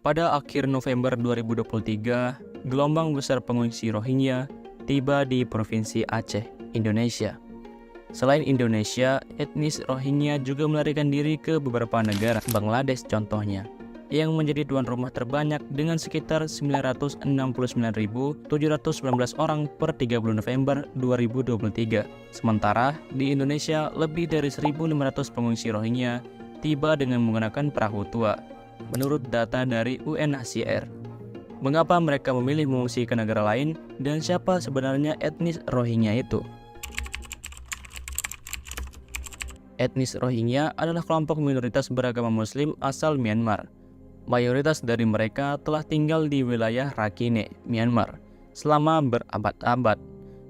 Pada akhir November 2023, gelombang besar pengungsi Rohingya tiba di Provinsi Aceh, Indonesia. Selain Indonesia, etnis Rohingya juga melarikan diri ke beberapa negara, Bangladesh contohnya, yang menjadi tuan rumah terbanyak dengan sekitar 969.719 orang per 30 November 2023. Sementara di Indonesia, lebih dari 1.500 pengungsi Rohingya tiba dengan menggunakan perahu tua, menurut data dari UNHCR. Mengapa mereka memilih mengungsi ke negara lain, dan siapa sebenarnya etnis Rohingya itu? Etnis Rohingya adalah kelompok minoritas beragama Muslim asal Myanmar. Mayoritas dari mereka telah tinggal di wilayah Rakhine, Myanmar, selama berabad-abad.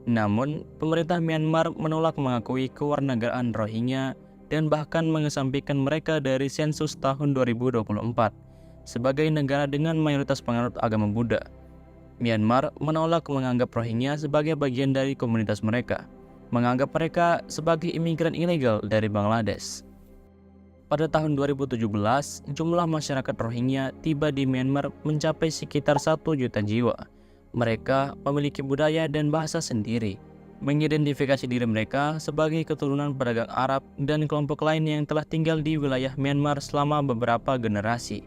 Namun, pemerintah Myanmar menolak mengakui kewarganegaraan Rohingya dan bahkan mengesampingkan mereka dari sensus tahun 2024 sebagai negara dengan mayoritas penganut agama Buddha. Myanmar menolak menganggap Rohingya sebagai bagian dari komunitas mereka, menganggap mereka sebagai imigran ilegal dari Bangladesh. Pada tahun 2017, jumlah masyarakat Rohingya tiba di Myanmar mencapai sekitar 1 juta jiwa. Mereka memiliki budaya dan bahasa sendiri, mengidentifikasi diri mereka sebagai keturunan pedagang Arab dan kelompok lain yang telah tinggal di wilayah Myanmar selama beberapa generasi.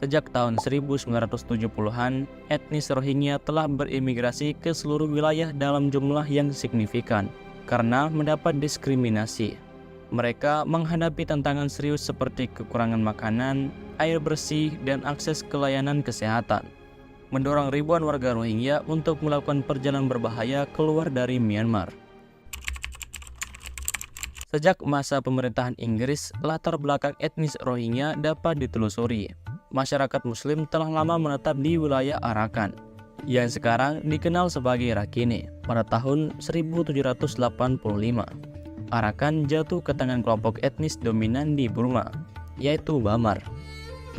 Sejak tahun 1970-an, etnis Rohingya telah berimigrasi ke seluruh wilayah dalam jumlah yang signifikan karena mendapat diskriminasi. Mereka menghadapi tantangan serius seperti kekurangan makanan, air bersih, dan akses ke layanan kesehatan, mendorong ribuan warga Rohingya untuk melakukan perjalanan berbahaya keluar dari Myanmar. Sejak masa pemerintahan Inggris, latar belakang etnis Rohingya dapat ditelusuri. Masyarakat Muslim telah lama menetap di wilayah Arakan, yang sekarang dikenal sebagai Rakhine, pada tahun 1785. Arakan jatuh ke tangan kelompok etnis dominan di Burma, yaitu Bamar.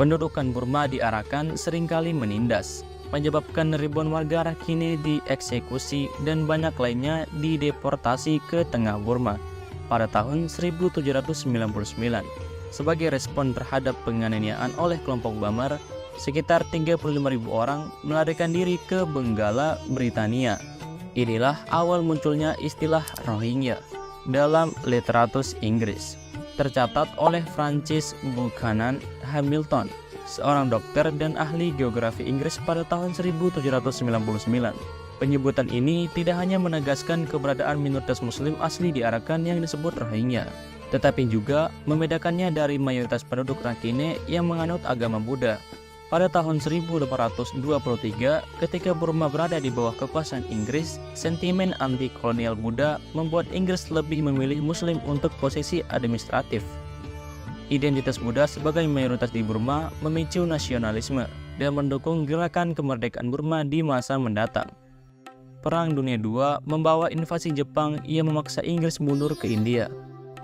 Pendudukan Burma di Arakan seringkali menindas, menyebabkan ribuan warga Rakhine dieksekusi dan banyak lainnya dideportasi ke tengah Burma pada tahun 1799. Sebagai respon terhadap penganiayaan oleh kelompok Bamar, sekitar 35.000 orang melarikan diri ke Benggala, Britania. Inilah awal munculnya istilah Rohingya dalam literatur Inggris. Tercatat oleh Francis Buchanan Hamilton, seorang dokter dan ahli geografi Inggris pada tahun 1799. Penyebutan ini tidak hanya menegaskan keberadaan minoritas Muslim asli di Arakan yang disebut Rohingya, tetapi juga membedakannya dari mayoritas penduduk Rakhine yang menganut agama Buddha. Pada tahun 1823, ketika Burma berada di bawah kekuasaan Inggris, sentimen anti-kolonial Buddha membuat Inggris lebih memilih Muslim untuk posisi administratif. Identitas Buddha sebagai mayoritas di Burma memicu nasionalisme dan mendukung gerakan kemerdekaan Burma di masa mendatang. Perang Dunia II membawa invasi Jepang yang memaksa Inggris mundur ke India.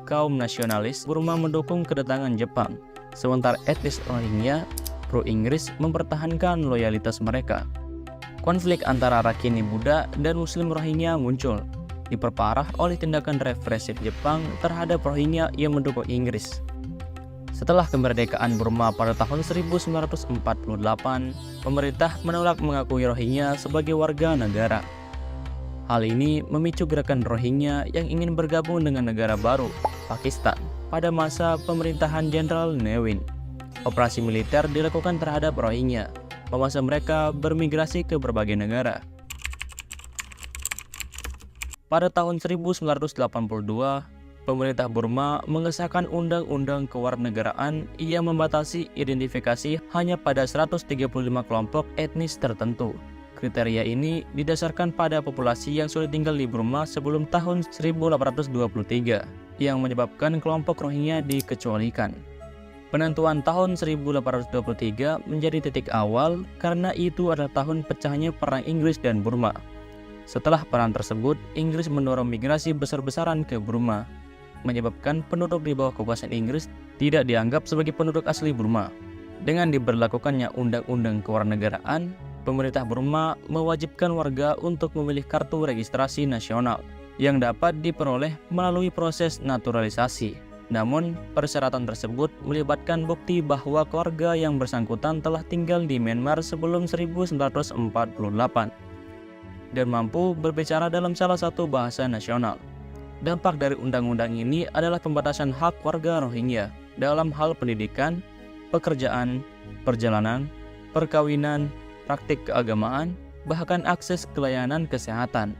Kaum nasionalis Burma mendukung kedatangan Jepang, sementara etnis Rohingya pro-Inggris mempertahankan loyalitas mereka. Konflik antara Rakhine Buddha dan Muslim Rohingya muncul, diperparah oleh tindakan represif Jepang terhadap Rohingya yang mendukung Inggris. Setelah kemerdekaan Burma pada tahun 1948, pemerintah menolak mengakui Rohingya sebagai warga negara. Hal ini memicu gerakan Rohingya yang ingin bergabung dengan negara baru, Pakistan, pada masa pemerintahan Jenderal Ne Win. Operasi militer dilakukan terhadap Rohingya, memaksa mereka bermigrasi ke berbagai negara. Pada tahun 1982, pemerintah Burma mengesahkan Undang-Undang Kewarganegaraan yang membatasi identifikasi hanya pada 135 kelompok etnis tertentu. Kriteria ini didasarkan pada populasi yang sudah tinggal di Burma sebelum tahun 1823, yang menyebabkan kelompok Rohingya dikecualikan. Penentuan tahun 1823 menjadi titik awal karena itu adalah tahun pecahnya Perang Inggris dan Burma. Setelah perang tersebut, Inggris mendorong migrasi besar-besaran ke Burma, menyebabkan penduduk di bawah kekuasaan Inggris tidak dianggap sebagai penduduk asli Burma. Dengan diberlakukannya Undang-Undang Kewarganegaraan, pemerintah Burma mewajibkan warga untuk memilih kartu registrasi nasional yang dapat diperoleh melalui proses naturalisasi. Namun, persyaratan tersebut melibatkan bukti bahwa keluarga yang bersangkutan telah tinggal di Myanmar sebelum 1948 dan mampu berbicara dalam salah satu bahasa nasional. Dampak dari undang-undang ini adalah pembatasan hak warga Rohingya dalam hal pendidikan, pekerjaan, perjalanan, perkawinan, praktik keagamaan, bahkan akses ke layanan kesehatan.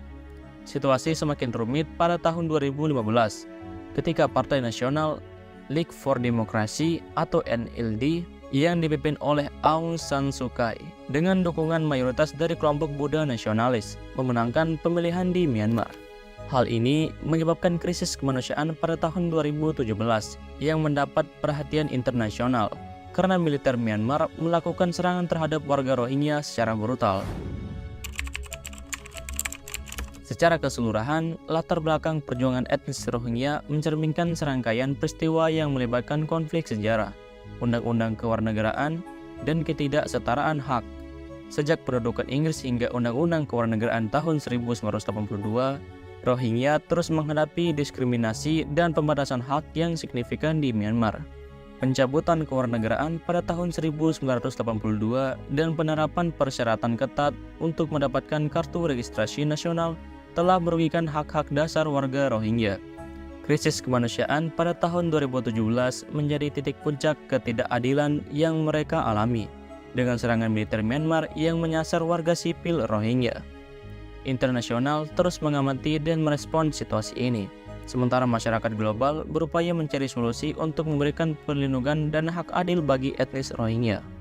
Situasi semakin rumit pada tahun 2015 ketika Partai Nasional League for Democracy atau NLD yang dipimpin oleh Aung San Suu Kyi dengan dukungan mayoritas dari kelompok Buddha nasionalis memenangkan pemilihan di Myanmar. Hal ini menyebabkan krisis kemanusiaan pada tahun 2017 yang mendapat perhatian internasional karena militer Myanmar melakukan serangan terhadap warga Rohingya secara brutal. Secara keseluruhan, latar belakang perjuangan etnis Rohingya mencerminkan serangkaian peristiwa yang melibatkan konflik sejarah, undang-undang kewarganegaraan, dan ketidaksetaraan hak. Sejak pendudukan Inggris hingga undang-undang kewarganegaraan tahun 1982, Rohingya terus menghadapi diskriminasi dan pembatasan hak yang signifikan di Myanmar. Pencabutan kewarganegaraan pada tahun 1982 dan penerapan persyaratan ketat untuk mendapatkan kartu registrasi nasional telah merugikan hak-hak dasar warga Rohingya. Krisis kemanusiaan pada tahun 2017 menjadi titik puncak ketidakadilan yang mereka alami, dengan serangan militer Myanmar yang menyasar warga sipil Rohingya. Internasional terus mengamati dan merespon situasi ini, sementara masyarakat global berupaya mencari solusi untuk memberikan perlindungan dan hak adil bagi etnis Rohingya.